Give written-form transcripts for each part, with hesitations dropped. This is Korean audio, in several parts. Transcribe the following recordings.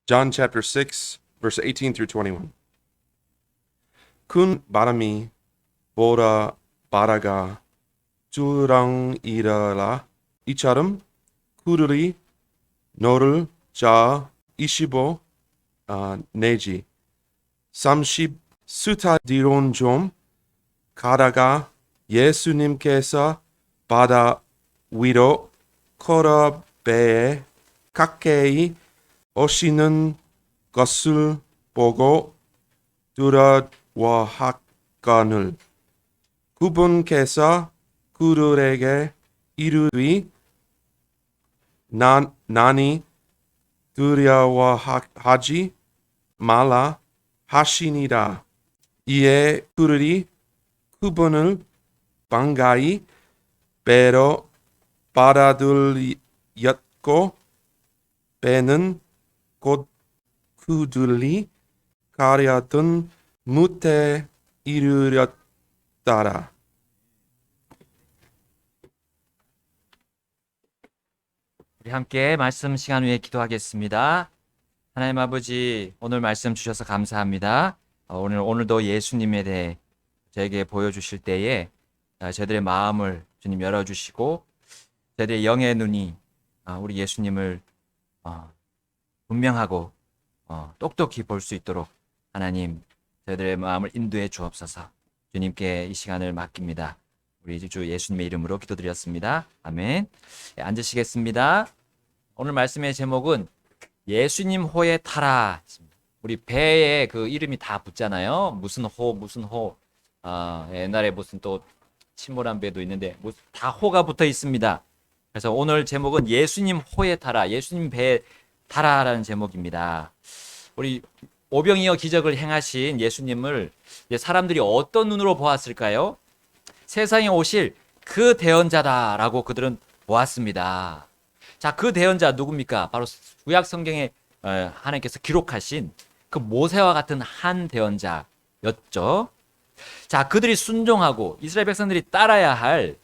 John chapter 6, verse 18 through 21. 큰 바람이 보라 바다가 주렁이러라 이처럼 그들이 너를 자 25 내지 30 스타 뒤론 좀 가다가 예수님께서 바다 위로 걸어배에 가까이 오시는 것을 보고 두려워하거늘 그분께서 그들에게 이르되 나니 두려워하지 말라 하시니라. 이에 그들이 그분을 반가이 배로 받아들였고 배는 곧 그들이 가려던 무태 이르렀더라. 우리 함께 말씀 시간 위에 기도하겠습니다. 하나님 아버지, 오늘 말씀 주셔서 감사합니다. 오늘도 예수님에 대해 저에게 보여주실 때에 저희들의 마음을 주님 열어주시고 저희들의 영의 눈이 우리 예수님을 분명하고 똑똑히 볼 수 있도록 하나님 저희들의 마음을 인도해 주옵소서. 주님께 이 시간을 맡깁니다. 우리 주 예수님의 이름으로 기도드렸습니다. 아멘. 앉으시겠습니다. 오늘 말씀의 제목은 예수님 호에 타라. 우리 배에 그 이름이 다 붙잖아요. 무슨 호. 옛날에 무슨 또 침몰한 배도 있는데 다 호가 붙어 있습니다. 그래서 오늘 제목은 예수님 호에 타라. 예수님 배에 타라라는 제목입니다. 우리 오병이어 기적을 행하신 예수님을 사람들이 어떤 눈으로 보았을까요? 세상에 오실 그 대언자다라고 그들은 보았습니다. 자, 그 대언자 누굽니까? 바로 구약 성경에 하나님께서 기록하신 그 모세와 같은 한 대언자였죠. 자, 그들이 순종하고 이스라엘 백성들이 따라야 할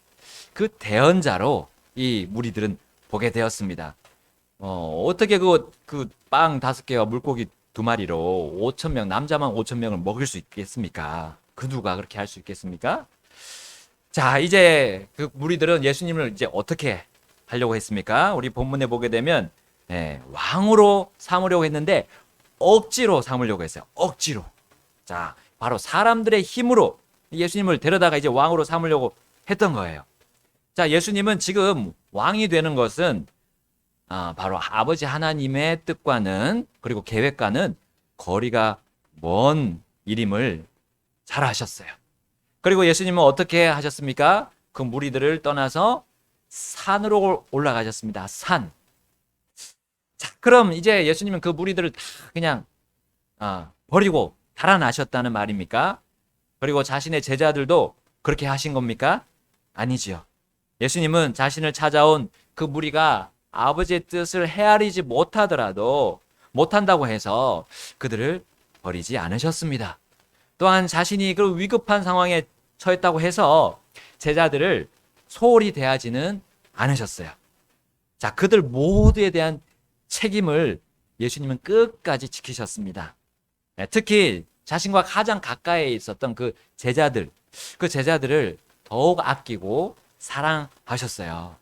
그 대언자로 이 무리들은 보게 되었습니다. 어떻게 그 빵 5개와 물고기 2마리로 5,000명, 남자만 5,000명을 먹일 수 있겠습니까? 그 누가 그렇게 할 수 있겠습니까? 자, 이제 그 무리들은 예수님을 이제 어떻게 하려고 했습니까? 우리 본문에 보게 되면 왕으로 삼으려고 했는데 억지로 삼으려고 했어요. 억지로. 자, 바로 사람들의 힘으로 예수님을 데려다가 이제 왕으로 삼으려고 했던 거예요. 자, 예수님은 지금 왕이 되는 것은 바로 아버지 하나님의 뜻과는 그리고 계획과는 거리가 먼 일임을 잘 아셨어요. 그리고 예수님은 어떻게 하셨습니까? 그 무리들을 떠나서 산으로 올라가셨습니다. 산. 자, 그럼 이제 예수님은 그 무리들을 다 그냥 버리고 달아나셨다는 말입니까? 그리고 자신의 제자들도 그렇게 하신 겁니까? 아니지요. 예수님은 자신을 찾아온 그 무리가 아버지의 뜻을 헤아리지 못한다고 해서 그들을 버리지 않으셨습니다. 또한 자신이 그 위급한 상황에 처했다고 해서 제자들을 소홀히 대하지는 않으셨어요. 자, 그들 모두에 대한 책임을 예수님은 끝까지 지키셨습니다. 특히 자신과 가장 가까이 있었던 그 제자들을 더욱 아끼고 사랑하셨어요.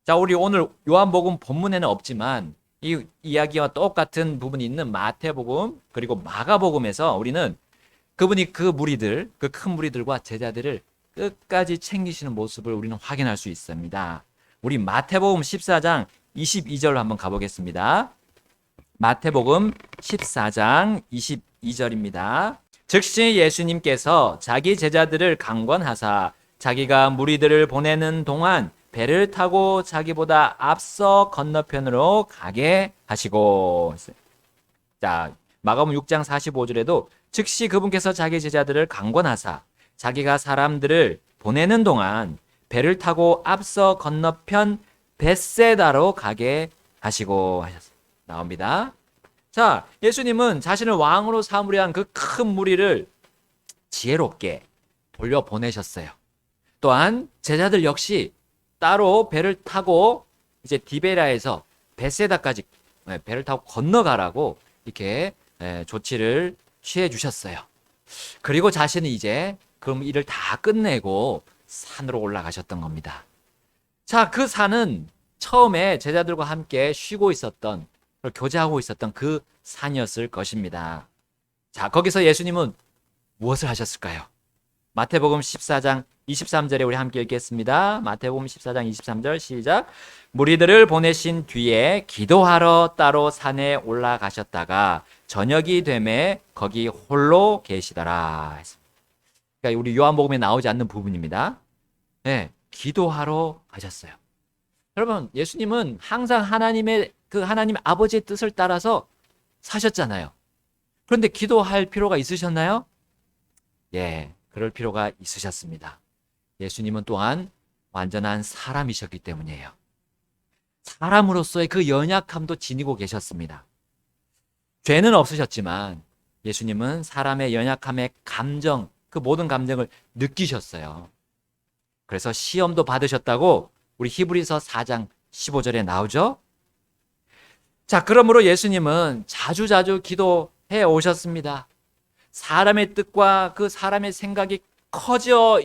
자, 우리 오늘 요한복음 본문에는 없지만 이 이야기와 똑같은 부분이 있는 마태복음 그리고 마가복음에서 우리는 그분이 그 큰 무리들과 제자들을 끝까지 챙기시는 모습을 우리는 확인할 수 있습니다. 우리 마태복음 14장 22절로 한번 가보겠습니다. 마태복음 14장 22절입니다. 즉시 예수님께서 자기 제자들을 강권하사 자기가 무리들을 보내는 동안 배를 타고 자기보다 앞서 건너편으로 가게 하시고. 자, 마가복음 6장 45절에도 즉시 그분께서 자기 제자들을 강권하사 자기가 사람들을 보내는 동안 배를 타고 앞서 건너편 벳세다로 가게 하시고 나옵니다. 자, 예수님은 자신을 왕으로 삼으려 한 그 큰 무리를 지혜롭게 돌려보내셨어요. 또한 제자들 역시 따로 배를 타고 이제 디베라에서 벳세다까지 배를 타고 건너가라고 이렇게 조치를 취해 주셨어요. 그리고 자신은 이제 그럼 일을 다 끝내고 산으로 올라가셨던 겁니다. 자, 그 산은 처음에 제자들과 함께 쉬고 있었던, 교제하고 있었던 그 산이었을 것입니다. 자, 거기서 예수님은 무엇을 하셨을까요? 마태복음 14장 23절에 우리 함께 읽겠습니다. 마태복음 14장 23절 시작. 무리들을 보내신 뒤에 기도하러 따로 산에 올라가셨다가 저녁이 되매 거기 홀로 계시더라. 그러니까 우리 요한복음에 나오지 않는 부분입니다. 네, 기도하러 가셨어요. 여러분, 예수님은 항상 하나님 아버지의 뜻을 따라서 사셨잖아요. 그런데 기도할 필요가 있으셨나요? 예, 그럴 필요가 있으셨습니다. 예수님은 또한 완전한 사람이셨기 때문이에요. 사람으로서의 그 연약함도 지니고 계셨습니다. 죄는 없으셨지만 예수님은 사람의 연약함의 감정, 그 모든 감정을 느끼셨어요. 그래서 시험도 받으셨다고 우리 히브리서 4장 15절에 나오죠. 자, 그러므로 예수님은 자주자주 기도해 오셨습니다. 사람의 뜻과 그 사람의 생각이 커져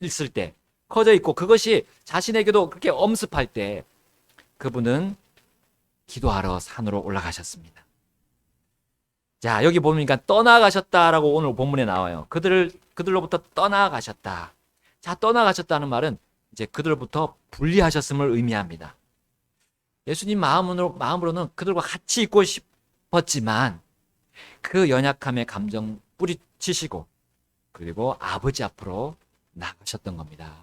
있을 때, 커져 있고 그것이 자신에게도 그렇게 엄습할 때 그분은 기도하러 산으로 올라가셨습니다. 자, 여기 보니까 떠나가셨다라고 오늘 본문에 나와요. 그들로부터 떠나가셨다. 자, 떠나가셨다는 말은 이제 그들로부터 분리하셨음을 의미합니다. 예수님 마음으로는 그들과 같이 있고 싶었지만 그 연약함의 감정 뿌리치시고 그리고 아버지 앞으로 나가셨던 겁니다.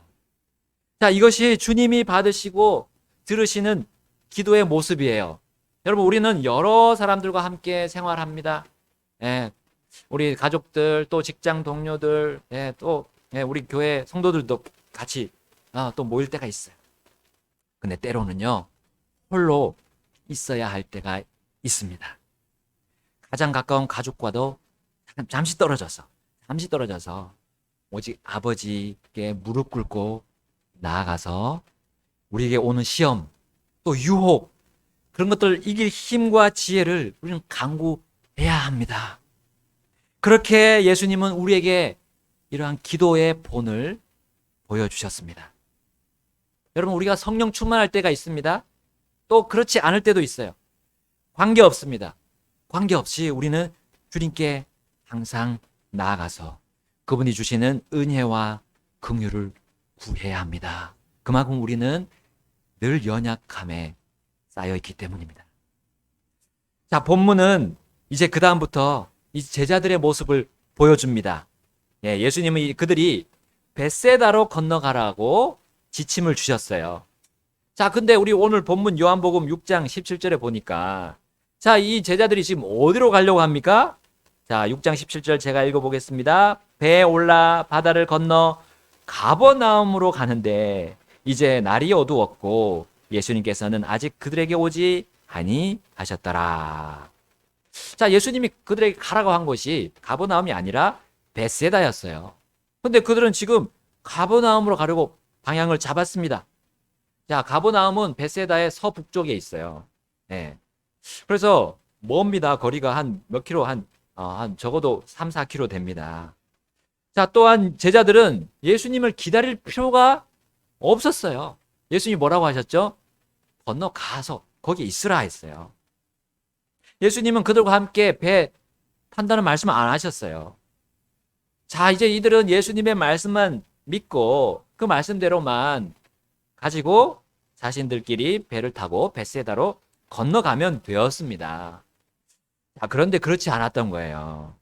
자, 이것이 주님이 받으시고 들으시는 기도의 모습이에요. 여러분, 우리는 여러 사람들과 함께 생활합니다. 예, 우리 가족들, 또 직장 동료들, 우리 교회 성도들도 같이 또 모일 때가 있어요. 근데 때로는요, 홀로 있어야 할 때가 있습니다. 가장 가까운 가족과도 잠시 떨어져서 오직 아버지께 무릎 꿇고 나아가서 우리에게 오는 시험, 또 유혹, 그런 것들을 이길 힘과 지혜를 우리는 강구해야 합니다. 그렇게 예수님은 우리에게 이러한 기도의 본을 보여주셨습니다. 여러분, 우리가 성령 충만할 때가 있습니다. 또 그렇지 않을 때도 있어요. 관계없습니다. 관계없이 우리는 주님께 항상 나아가서 그분이 주시는 은혜와 긍휼을 구해야 합니다. 그만큼 우리는 늘 연약함에 쌓여있기 때문입니다. 자, 본문은 이제 그 다음부터 이 제자들의 모습을 보여줍니다. 예수님은 그들이 벳세다로 건너가라고 지침을 주셨어요. 자, 근데 우리 오늘 본문 요한복음 6장 17절에 보니까 자, 이 제자들이 지금 어디로 가려고 합니까? 자, 6장 17절 제가 읽어보겠습니다. 배에 올라 바다를 건너 가버나움으로 가는데 이제 날이 어두웠고 예수님께서는 아직 그들에게 오지 아니하셨더라. 자, 예수님이 그들에게 가라고 한 곳이 가버나움이 아니라 벳세다였어요. 근데 그들은 지금 가버나움으로 가려고 방향을 잡았습니다. 자, 가버나움은 벳세다의 서북쪽에 있어요. 네. 그래서 멉니다. 거리가 한 몇 킬로, 한 적어도 3, 4킬로 됩니다. 자, 또한 제자들은 예수님을 기다릴 필요가 없었어요. 예수님이 뭐라고 하셨죠? 건너가서 거기 있으라 했어요. 예수님은 그들과 함께 배 탄다는 말씀을 안 하셨어요. 자, 이제 이들은 예수님의 말씀만 믿고 그 말씀대로만 가지고 자신들끼리 배를 타고 벳세다로 건너가면 되었습니다. 자, 그런데 그렇지 않았던 거예요.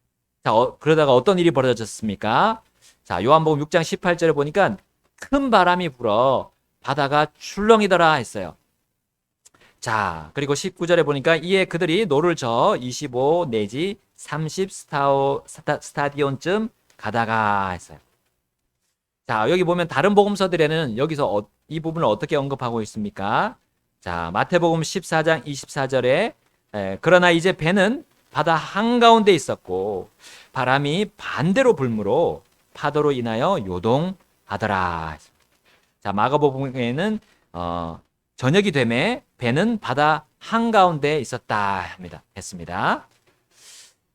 자, 그러다가 어떤 일이 벌어졌습니까? 자, 요한복음 6장 18절에 보니까 큰 바람이 불어 바다가 출렁이더라 했어요. 자, 그리고 19절에 보니까 이에 그들이 노를 저어 25 내지 30 스타디온쯤 가다가 했어요. 자, 여기 보면 다른 복음서들에는 여기서 이 부분을 어떻게 언급하고 있습니까? 자, 마태복음 14장 24절에 그러나 이제 배는 바다 한가운데 있었고 바람이 반대로 불므로 파도로 인하여 요동하더라. 자, 마가복음에는 저녁이 되매 배는 바다 한가운데 있었다 합니다. 했습니다.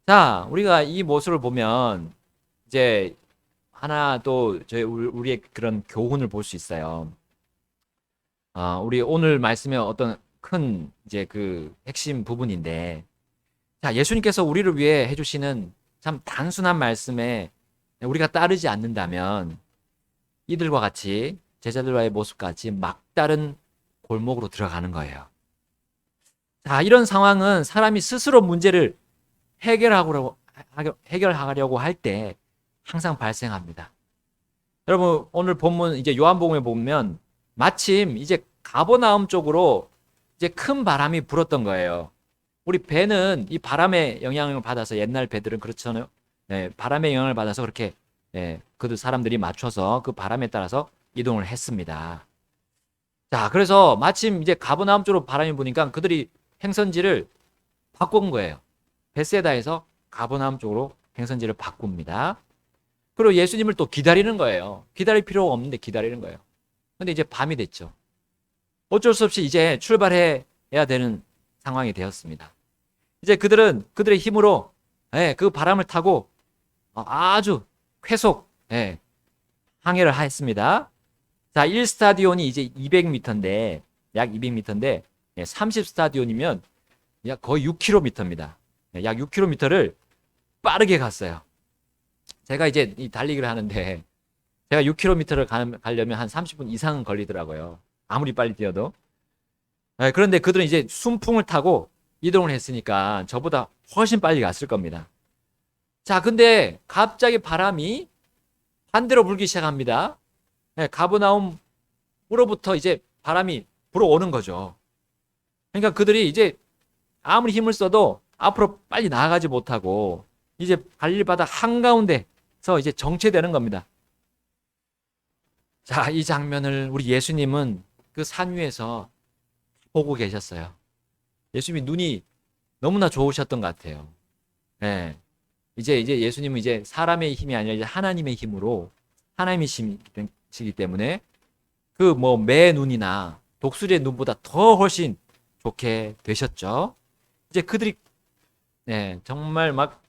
자, 우리가 이 모습을 보면 이제 하나 또 우리의 그런 교훈을 볼 수 있어요. 우리 오늘 말씀의 어떤 큰 이제 그 핵심 부분인데, 자, 예수님께서 우리를 위해 해주시는 참 단순한 말씀에 우리가 따르지 않는다면 이들과 같이 제자들과의 모습같이 막다른 골목으로 들어가는 거예요. 자, 이런 상황은 사람이 스스로 문제를 해결하려고 할 때 항상 발생합니다. 여러분, 오늘 본문 이제 요한복음에 보면 마침 이제 가버나움 쪽으로 이제 큰 바람이 불었던 거예요. 우리 배는 이 바람의 영향을 받아서, 옛날 배들은 그렇잖아요. 네, 바람의 영향을 받아서 그렇게 그 사람들이 맞춰서 그 바람에 따라서 이동을 했습니다. 자, 그래서 마침 이제 가버나움 쪽으로 바람이 부니까 그들이 행선지를 바꾼 거예요. 벳세다에서 가버나움 쪽으로 행선지를 바꿉니다. 그리고 예수님을 또 기다리는 거예요. 기다릴 필요가 없는데 기다리는 거예요. 근데 이제 밤이 됐죠. 어쩔 수 없이 이제 출발해야 되는 상황이 되었습니다. 이제 그들은 그들의 힘으로 그 바람을 타고 아주 쾌속 항해를 했습니다. 자, 1스타디온이 이제 200m인데, 약 200m인데 30스타디온이면 약 거의 6km입니다. 약 6km를 빠르게 갔어요. 제가 이제 이 달리기를 하는데 제가 6km를 가려면 한 30분 이상은 걸리더라고요. 아무리 빨리 뛰어도. 그런데 그들은 이제 순풍을 타고 이동을 했으니까 저보다 훨씬 빨리 갔을 겁니다. 자, 근데 갑자기 반대로 불기 시작합니다. 가버나움으로부터 이제 바람이 불어오는 거죠. 그러니까 그들이 이제 아무리 힘을 써도 앞으로 빨리 나아가지 못하고 이제 갈릴리 바다 한가운데서 이제 정체되는 겁니다. 자, 이 장면을 우리 예수님은 그 산 위에서 보고 계셨어요. 예수님이 눈이 너무나 좋으셨던 것 같아요. 이제 예수님은 이제 사람의 힘이 아니라 이제 하나님의 힘으로, 하나님이시기 때문에 그 매 눈이나 독수리의 눈보다 더 훨씬 좋게 되셨죠. 이제 그들이 정말 막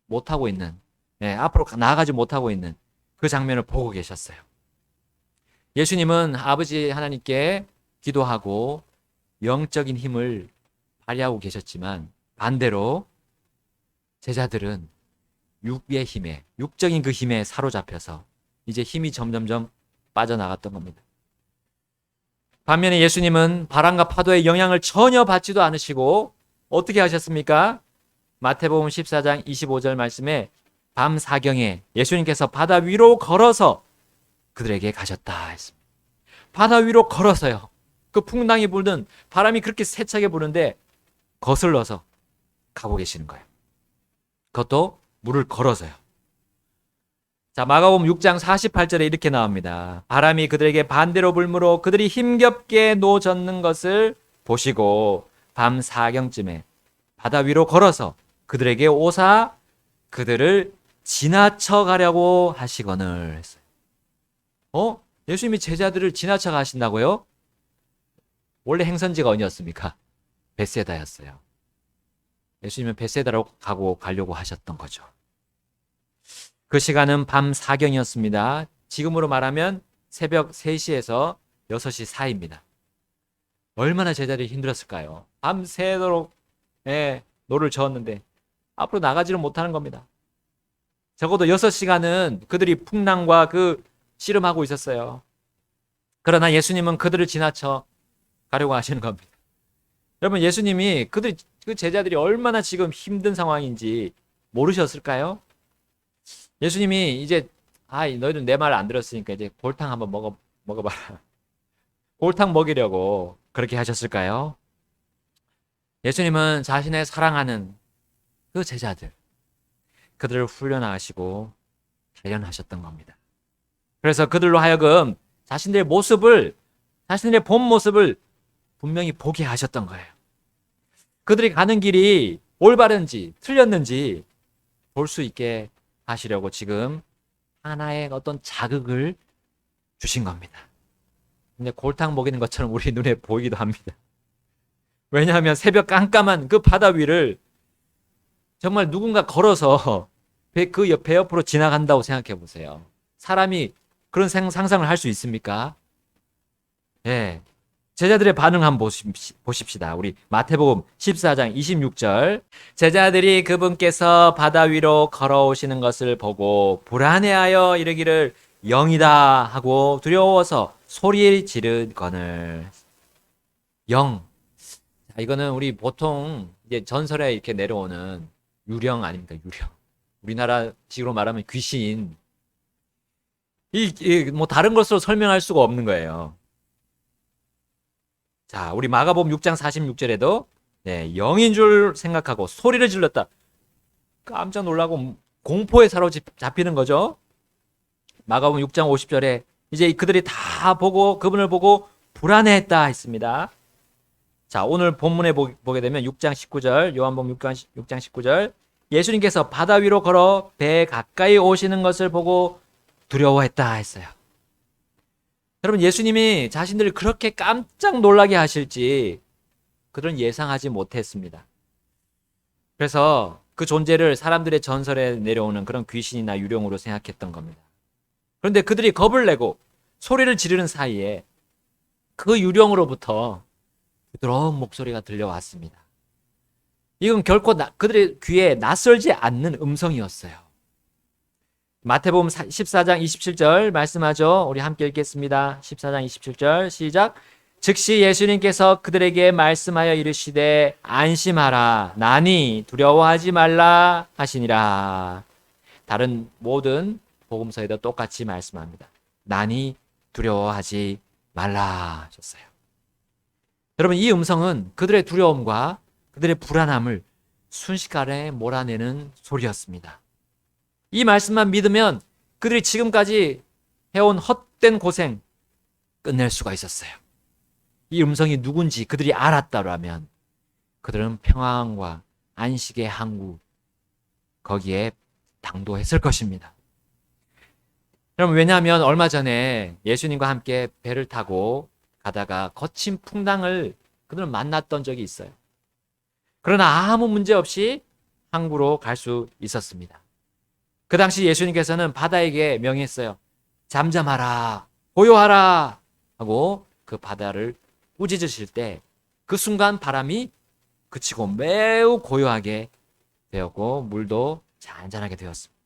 못하고 있는, 앞으로 나아가지 못하고 있는 그 장면을 보고 계셨어요. 예수님은 아버지 하나님께 기도하고 영적인 힘을 발휘하고 계셨지만, 반대로 제자들은 육적인 그 힘에 사로잡혀서 이제 힘이 점점점 빠져나갔던 겁니다. 반면에 예수님은 바람과 파도의 영향을 전혀 받지도 않으시고 어떻게 하셨습니까? 마태복음 14장 25절 말씀에 밤 사경에 예수님께서 바다 위로 걸어서 그들에게 가셨다 했습니다. 바다 위로 걸어서요. 그 풍랑이 불든, 바람이 그렇게 세차게 부는데 거슬러서 가고 계시는 거예요. 그것도 물을 걸어서요. 자, 마가복음 6장 48절에 이렇게 나옵니다. 바람이 그들에게 반대로 불므로 그들이 힘겹게 노젓는 것을 보시고 밤 사경쯤에 바다 위로 걸어서 그들에게 오사 그들을 지나쳐 가려고 하시거늘 했어요. 예수님이 제자들을 지나쳐 가신다고요? 원래 행선지가 어디였습니까? 벳세다였어요. 예수님은 벳세다로 가려고 하셨던 거죠. 그 시간은 밤 사경이었습니다. 지금으로 말하면 새벽 3시에서 6시 사이입니다. 얼마나 제자들이 힘들었을까요? 밤새도록 노를 저었는데 앞으로 나가지를 못하는 겁니다. 적어도 6시간은 그들이 풍랑과 그 씨름하고 있었어요. 그러나 예수님은 그들을 지나쳐 가려고 하시는 겁니다. 여러분, 예수님이 그 제자들이 얼마나 지금 힘든 상황인지 모르셨을까요? 예수님이 이제 너희들 내 말 안 들었으니까 이제 골탕 한번 먹어봐라. 골탕 먹이려고 그렇게 하셨을까요? 예수님은 자신의 사랑하는 그 제자들, 그들을 훈련하시고 단련하셨던 겁니다. 그래서 그들로 하여금 자신들의 본 모습을 분명히 보게 하셨던 거예요. 그들이 가는 길이 올바른지 틀렸는지 볼 수 있게 하시려고 지금 하나의 어떤 자극을 주신 겁니다. 근데 골탕 먹이는 것처럼 우리 눈에 보이기도 합니다. 왜냐하면 새벽 깜깜한 그 바다 위를 정말 누군가 걸어서 그 옆에 옆으로 지나간다고 생각해 보세요. 사람이 그런 상상을 할 수 있습니까? 예. 제자들의 반응 한번 보십시다. 우리 마태복음 14장 26절. 제자들이 그분께서 바다 위로 걸어오시는 것을 보고 불안해하여 이르기를 영이다 하고 두려워서 소리 지르거늘. 영. 이거는 우리 보통 이제 전설에 이렇게 내려오는 유령 아닙니까? 유령. 우리나라 식으로 말하면 귀신. 뭐 다른 것으로 설명할 수가 없는 거예요. 자, 우리 마가복음 6장 46절에도 영인 줄 생각하고 소리를 질렀다. 깜짝 놀라고 공포에 사로잡히는 거죠. 마가복음 6장 50절에 이제 그들이 다 보고 그분을 보고 불안해했다 했습니다. 자, 오늘 본문에 보게 되면 6장 19절, 요한복음 6장 19절. 예수님께서 바다 위로 걸어 배 가까이 오시는 것을 보고 두려워했다 했어요. 여러분, 예수님이 자신들을 그렇게 깜짝 놀라게 하실지 그들은 예상하지 못했습니다. 그래서 그 존재를 사람들의 전설에 내려오는 그런 귀신이나 유령으로 생각했던 겁니다. 그런데 그들이 겁을 내고 소리를 지르는 사이에 그 유령으로부터 부드러운 목소리가 들려왔습니다. 이건 결코 그들의 귀에 낯설지 않는 음성이었어요. 마태복음 14장 27절 말씀하죠. 우리 함께 읽겠습니다. 14장 27절 시작. 즉시 예수님께서 그들에게 말씀하여 이르시되 안심하라 나니 두려워하지 말라 하시니라. 다른 모든 복음서에도 똑같이 말씀합니다. 나니 두려워하지 말라 하셨어요. 여러분, 이 음성은 그들의 두려움과 그들의 불안함을 순식간에 몰아내는 소리였습니다. 이 말씀만 믿으면 그들이 지금까지 해온 헛된 고생 끝낼 수가 있었어요. 이 음성이 누군지 그들이 알았다라면 그들은 평안과 안식의 항구 거기에 당도했을 것입니다. 여러분, 왜냐하면 얼마 전에 예수님과 함께 배를 타고 가다가 거친 풍랑을 그들은 만났던 적이 있어요. 그러나 아무 문제 없이 항구로 갈 수 있었습니다. 그 당시 예수님께서는 바다에게 명했어요. 잠잠하라, 고요하라 하고 그 바다를 꾸짖으실 때 그 순간 바람이 그치고 매우 고요하게 되었고 물도 잔잔하게 되었습니다.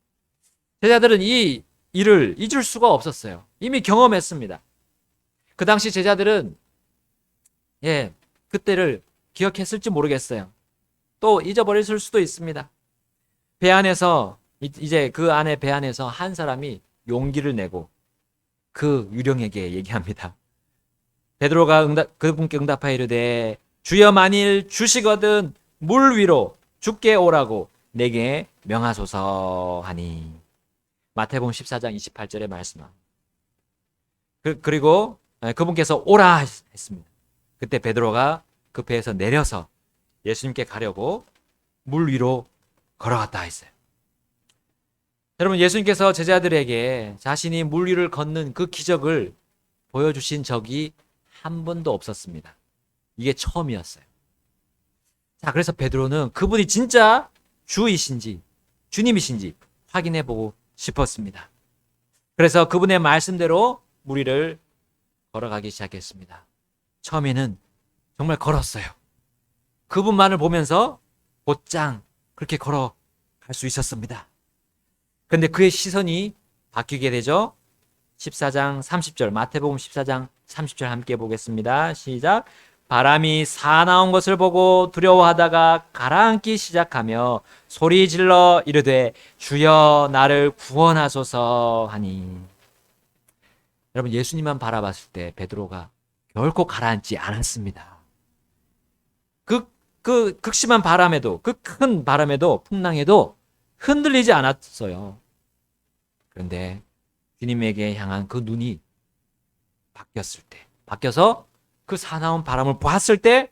제자들은 이 일을 잊을 수가 없었어요. 이미 경험했습니다. 그 당시 제자들은 그때를 기억했을지 모르겠어요. 또 잊어버렸을 수도 있습니다. 배 안에서 이제 그 안에 배 안에서 한 사람이 용기를 내고 그 유령에게 얘기합니다. 베드로가 그분께 응답하여 이르되 주여 만일 주시거든 물 위로 죽게 오라고 내게 명하소서 하니. 마태복음 14장 28절에 말씀합니다. 그리고 그분께서 오라 했습니다. 그때 베드로가 그 배에서 내려서 예수님께 가려고 물 위로 걸어갔다 했어요. 여러분, 예수님께서 제자들에게 자신이 물 위를 걷는 그 기적을 보여주신 적이 한 번도 없었습니다. 이게 처음이었어요. 자, 그래서 베드로는 그분이 진짜 주이신지 주님이신지 확인해보고 싶었습니다. 그래서 그분의 말씀대로 물 위를 걸어가기 시작했습니다. 처음에는 정말 걸었어요. 그분만을 보면서 곧장 그렇게 걸어갈 수 있었습니다. 그런데 그의 시선이 바뀌게 되죠. 14장 30절, 마태복음 14장 30절 함께 보겠습니다. 시작. 바람이 사나운 것을 보고 두려워하다가 가라앉기 시작하며 소리 질러 이르되 주여 나를 구원하소서 하니. 여러분, 예수님만 바라봤을 때 베드로가 결코 가라앉지 않았습니다. 그 극심한 바람에도, 그 큰 바람에도, 풍랑에도 흔들리지 않았어요. 그런데 주님에게 향한 그 눈이 바뀌어서 그 사나운 바람을 보았을 때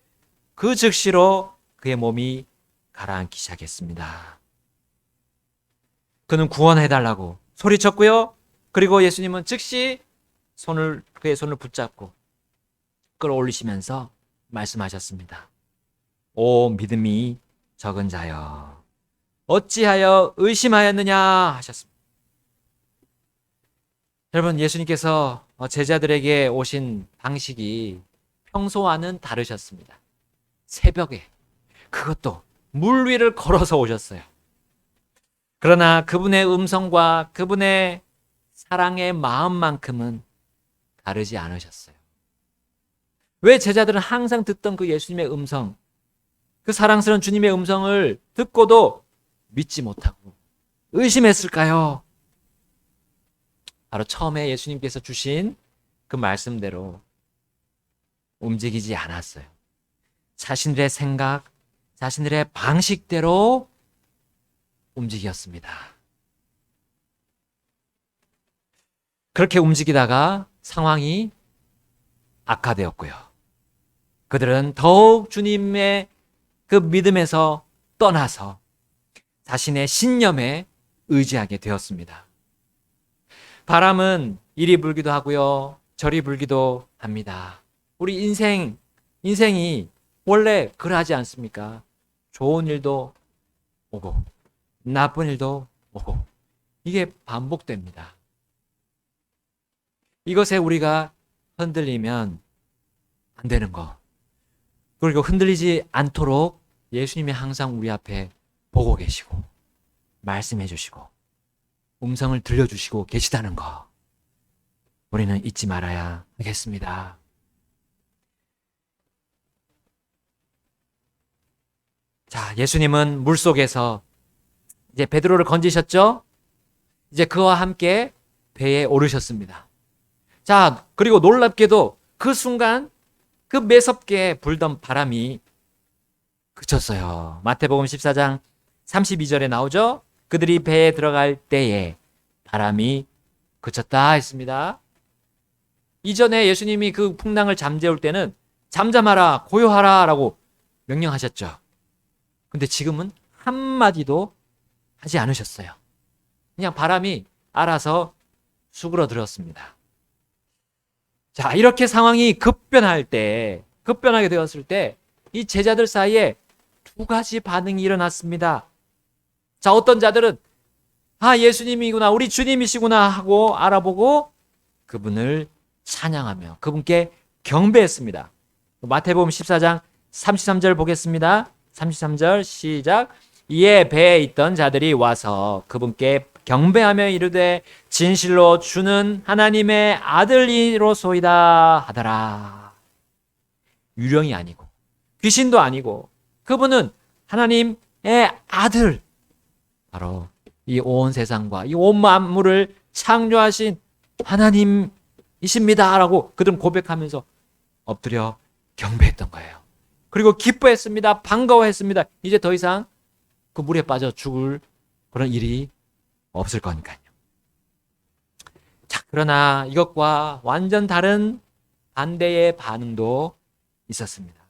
그 즉시로 그의 몸이 가라앉기 시작했습니다. 그는 구원해달라고 소리쳤고요. 그리고 예수님은 즉시 그의 손을 붙잡고 끌어올리시면서 말씀하셨습니다. 오 믿음이 적은 자여 어찌하여 의심하였느냐 하셨습니다. 여러분 예수님께서 제자들에게 오신 방식이 평소와는 다르셨습니다. 새벽에 그것도 물 위를 걸어서 오셨어요. 그러나 그분의 음성과 그분의 사랑의 마음만큼은 다르지 않으셨어요. 왜 제자들은 항상 듣던 그 예수님의 음성, 그 사랑스러운 주님의 음성을 듣고도 믿지 못하고 의심했을까요? 바로 처음에 예수님께서 주신 그 말씀대로 움직이지 않았어요. 자신들의 생각, 자신들의 방식대로 움직였습니다. 그렇게 움직이다가 상황이 악화되었고요. 그들은 더욱 주님의 그 믿음에서 떠나서 자신의 신념에 의지하게 되었습니다. 바람은 이리 불기도 하고요. 저리 불기도 합니다. 우리 인생이 원래 그러하지 않습니까? 좋은 일도 오고 나쁜 일도 오고 이게 반복됩니다. 이것에 우리가 흔들리면 안 되는 거. 그리고 흔들리지 않도록 예수님이 항상 우리 앞에 보고 계시고 말씀해 주시고 음성을 들려주시고 계시다는 거. 우리는 잊지 말아야 하겠습니다. 자, 예수님은 물속에서 이제 베드로를 건지셨죠? 이제 그와 함께 배에 오르셨습니다. 자, 그리고 놀랍게도 그 순간 그 매섭게 불던 바람이 그쳤어요. 마태복음 14장 32절에 나오죠? 그들이 배에 들어갈 때에 바람이 그쳤다 했습니다. 이전에 예수님이 그 풍랑을 잠재울 때는 잠잠하라, 고요하라 라고 명령하셨죠. 근데 지금은 한마디도 하지 않으셨어요. 그냥 바람이 알아서 수그러들었습니다. 자, 이렇게 상황이 급변하게 되었을 때 이 제자들 사이에 두 가지 반응이 일어났습니다. 자, 어떤 자들은 예수님이구나, 우리 주님이시구나 하고 알아보고 그분을 찬양하며 그분께 경배했습니다. 마태복음 14장 33절 보겠습니다. 33절 시작. 이에 배에 있던 자들이 와서 그분께 경배하며 이르되 진실로 주는 하나님의 아들이로소이다 하더라. 유령이 아니고 귀신도 아니고 그분은 하나님의 아들, 바로 이 온 세상과 이 온 만물을 창조하신 하나님이십니다 라고 그들은 고백하면서 엎드려 경배했던 거예요. 그리고 기뻐했습니다. 반가워했습니다. 이제 더 이상 그 물에 빠져 죽을 그런 일이 없을 거니까요. 자, 그러나 이것과 완전 다른 반대의 반응도 있었습니다.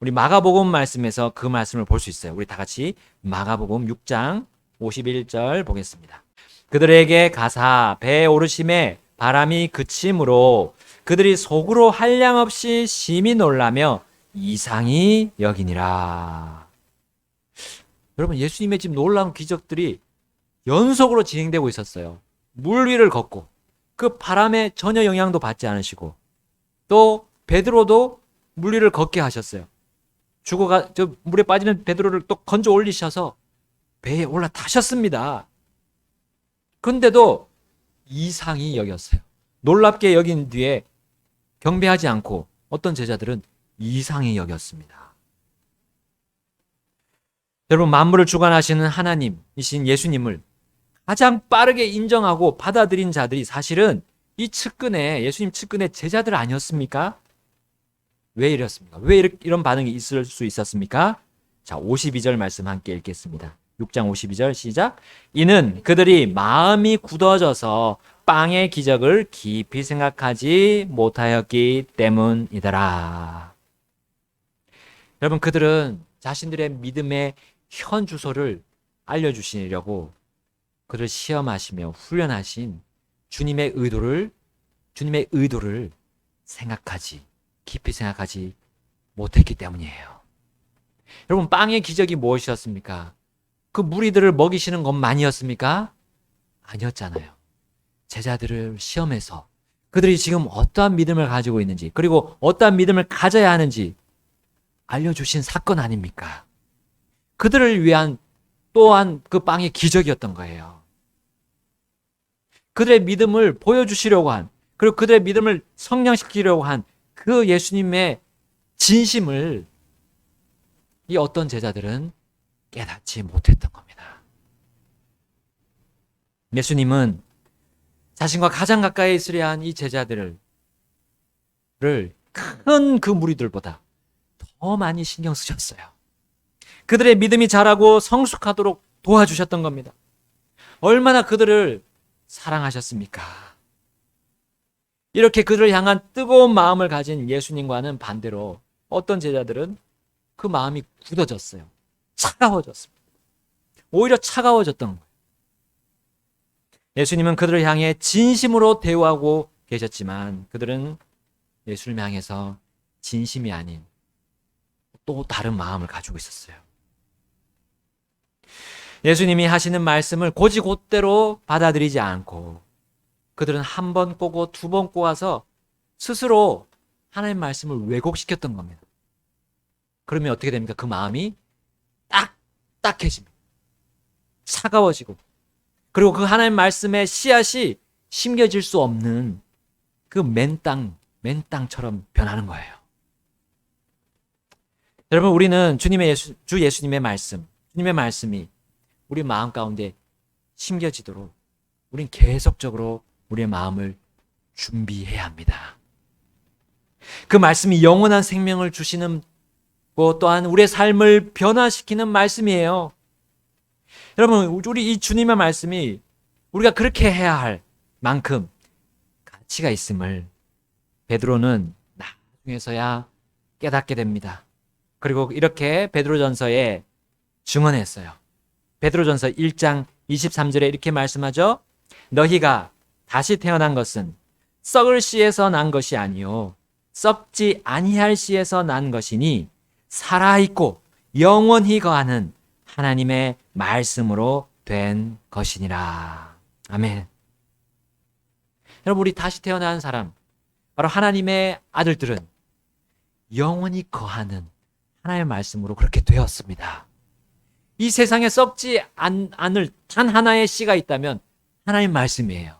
우리 마가복음 말씀에서 그 말씀을 볼 수 있어요. 우리 다 같이 마가복음 6장 51절 보겠습니다. 그들에게 가사 배에 오르심에 바람이 그침으로 그들이 속으로 한량없이 심히 놀라며 이상히 여기니라. 여러분, 예수님의 지금 놀라운 기적들이 연속으로 진행되고 있었어요. 물 위를 걷고 그 바람에 전혀 영향도 받지 않으시고 또 베드로도 물 위를 걷게 하셨어요. 물에 빠지는 베드로를 또 건져 올리셔서 배에 올라타셨습니다. 그런데도 이상히 여겼어요. 놀랍게 여긴 뒤에 경배하지 않고 어떤 제자들은 이상히 여겼습니다. 여러분, 만물을 주관하시는 하나님이신 예수님을 가장 빠르게 인정하고 받아들인 자들이 사실은 이 예수님 측근의 제자들 아니었습니까? 왜 이랬습니까? 왜 이런 반응이 있을 수 있었습니까? 자, 52절 말씀 함께 읽겠습니다. 6장 52절 시작. 이는 그들이 마음이 굳어져서 빵의 기적을 깊이 생각하지 못하였기 때문이더라. 여러분, 그들은 자신들의 믿음의 현 주소를 알려주시려고 그를 시험하시며 훈련하신 주님의 의도를 깊이 생각하지 못했기 때문이에요. 여러분, 빵의 기적이 무엇이었습니까? 그 무리들을 먹이시는 것만이었습니까? 아니었잖아요. 제자들을 시험해서 그들이 지금 어떠한 믿음을 가지고 있는지, 그리고 어떠한 믿음을 가져야 하는지 알려주신 사건 아닙니까? 그들을 위한 또한 그 빵의 기적이었던 거예요. 그들의 믿음을 보여주시려고 한, 그리고 그들의 믿음을 성장시키려고 한 그 예수님의 진심을 이 어떤 제자들은 깨닫지 못했던 겁니다. 예수님은 자신과 가장 가까이 있으려 한 이 제자들을 큰 그 무리들보다 더 많이 신경 쓰셨어요. 그들의 믿음이 자라고 성숙하도록 도와주셨던 겁니다. 얼마나 그들을 사랑하셨습니까? 이렇게 그들을 향한 뜨거운 마음을 가진 예수님과는 반대로 어떤 제자들은 그 마음이 굳어졌어요. 차가워졌습니다. 오히려 차가워졌던 거예요. 예수님은 그들을 향해 진심으로 대우하고 계셨지만 그들은 예수님을 향해서 진심이 아닌 또 다른 마음을 가지고 있었어요. 예수님이 하시는 말씀을 곧이곧대로 받아들이지 않고 그들은 한 번 꼬고 두 번 꼬아서 스스로 하나님의 말씀을 왜곡시켰던 겁니다. 그러면 어떻게 됩니까? 그 마음이 딱딱해집니다. 차가워지고, 그리고 그 하나님의 말씀의 씨앗이 심겨질 수 없는 그 맨땅처럼 변하는 거예요. 여러분, 우리는 주 예수님의 말씀, 주님의 말씀이 우리 마음 가운데 심겨지도록 우린 계속적으로 우리의 마음을 준비해야 합니다. 그 말씀이 영원한 생명을 주시는 것 또한 우리의 삶을 변화시키는 말씀이에요. 여러분, 우리 이 주님의 말씀이 우리가 그렇게 해야 할 만큼 가치가 있음을 베드로는 나중에서야 깨닫게 됩니다. 그리고 이렇게 베드로전서에 증언했어요. 베드로전서 1장 23절에 이렇게 말씀하죠. 너희가 다시 태어난 것은 썩을 씨에서 난 것이 아니요 썩지 아니할 씨에서 난 것이니 살아있고 영원히 거하는 하나님의 말씀으로 된 것이니라. 아멘. 여러분, 우리 다시 태어난 사람, 바로 하나님의 아들들은 영원히 거하는 하나님의 말씀으로 그렇게 되었습니다. 이 세상에 썩지 않을 단 하나의 씨가 있다면 하나님 말씀이에요.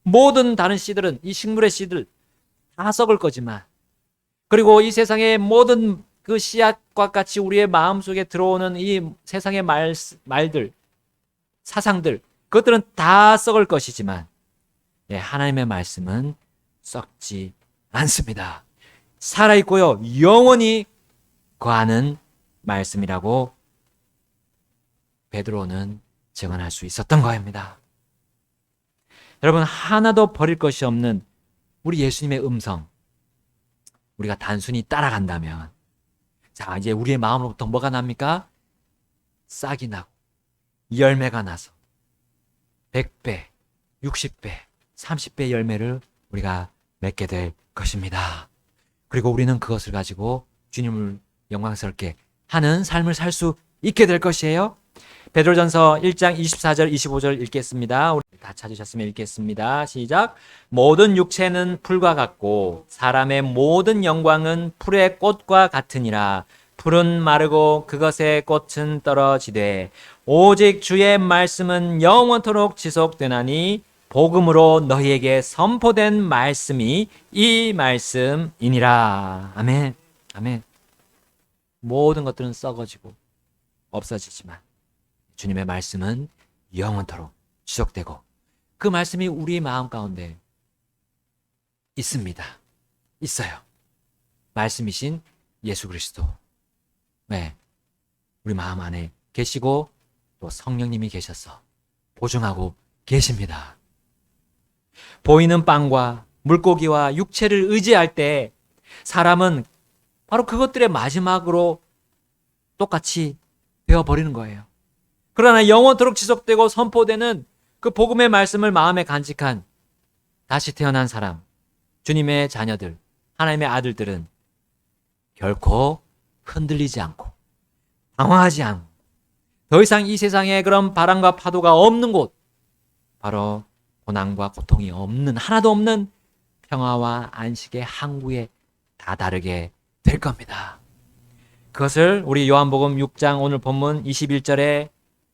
모든 다른 씨들은, 이 식물의 씨들 다 썩을 거지만, 그리고 이 세상의 모든 그 씨앗과 같이 우리의 마음속에 들어오는 이 세상의 말들, 사상들, 그것들은 다 썩을 것이지만 하나님의 말씀은 썩지 않습니다. 살아있고요, 영원히 거하는 말씀이라고 베드로는 증언할 수 있었던 것입니다. 여러분, 하나도 버릴 것이 없는 우리 예수님의 음성, 우리가 단순히 따라간다면, 자, 이제 우리의 마음으로부터 뭐가 납니까? 싹이 나고 열매가 나서 100배, 60배, 30배 열매를 우리가 맺게 될 것입니다. 그리고 우리는 그것을 가지고 주님을 영광스럽게 하는 삶을 살 수 있게 될 것이에요. 베드로전서 1장 24절 25절 읽겠습니다. 우리 다 찾으셨으면 읽겠습니다. 시작. 모든 육체는 풀과 같고 사람의 모든 영광은 풀의 꽃과 같으니라. 풀은 마르고 그것의 꽃은 떨어지되 오직 주의 말씀은 영원토록 지속되나니 복음으로 너희에게 선포된 말씀이 이 말씀이니라. 아멘. 아멘. 모든 것들은 썩어지고 없어지지만 주님의 말씀은 영원토록 지속되고 그 말씀이 우리 마음 가운데 있습니다. 있어요. 말씀이신 예수 그리스도. 네. 우리 마음 안에 계시고 또 성령님이 계셔서 보증하고 계십니다. 보이는 빵과 물고기와 육체를 의지할 때 사람은 바로 그것들의 마지막으로 똑같이 되어버리는 거예요. 그러나 영원토록 지속되고 선포되는 그 복음의 말씀을 마음에 간직한 다시 태어난 사람, 주님의 자녀들, 하나님의 아들들은 결코 흔들리지 않고 방황하지 않고 더 이상 이 세상에 그런 바람과 파도가 없는 곳, 바로 고난과 고통이 없는, 하나도 없는 평화와 안식의 항구에 다다르게 될 겁니다. 그것을 우리 요한복음 6장 오늘 본문 21절에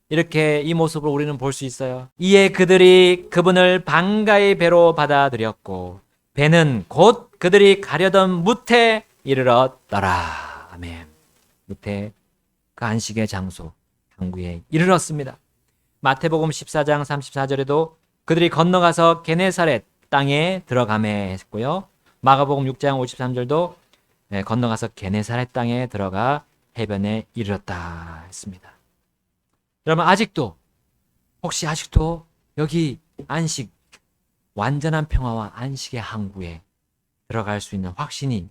이렇게 이 모습을 우리는 볼 수 있어요. 이에 그들이 그분을 반가이 배로 받아들였고 배는 곧 그들이 가려던 무태 이르렀더라. 아멘. 무태, 그 안식의 장소 항구에 이르렀습니다. 마태복음 14장 34절에도 그들이 건너가서 게네사렛 땅에 들어가매 했고요. 마가복음 6장 53절도 건너가서 게네사렛 땅에 들어가 해변에 이르렀다 했습니다. 여러분, 혹시 아직도 여기 안식, 완전한 평화와 안식의 항구에 들어갈 수 있는 확신이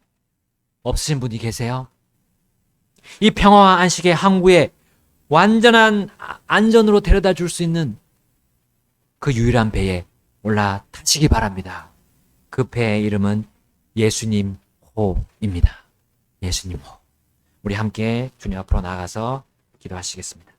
없으신 분이 계세요? 이 평화와 안식의 항구에 완전한 안전으로 데려다 줄 수 있는 그 유일한 배에 올라타시기 바랍니다. 그 배의 이름은 예수님 호입니다. 예수님 호. 우리 함께 주님 앞으로 나가서 기도하시겠습니다.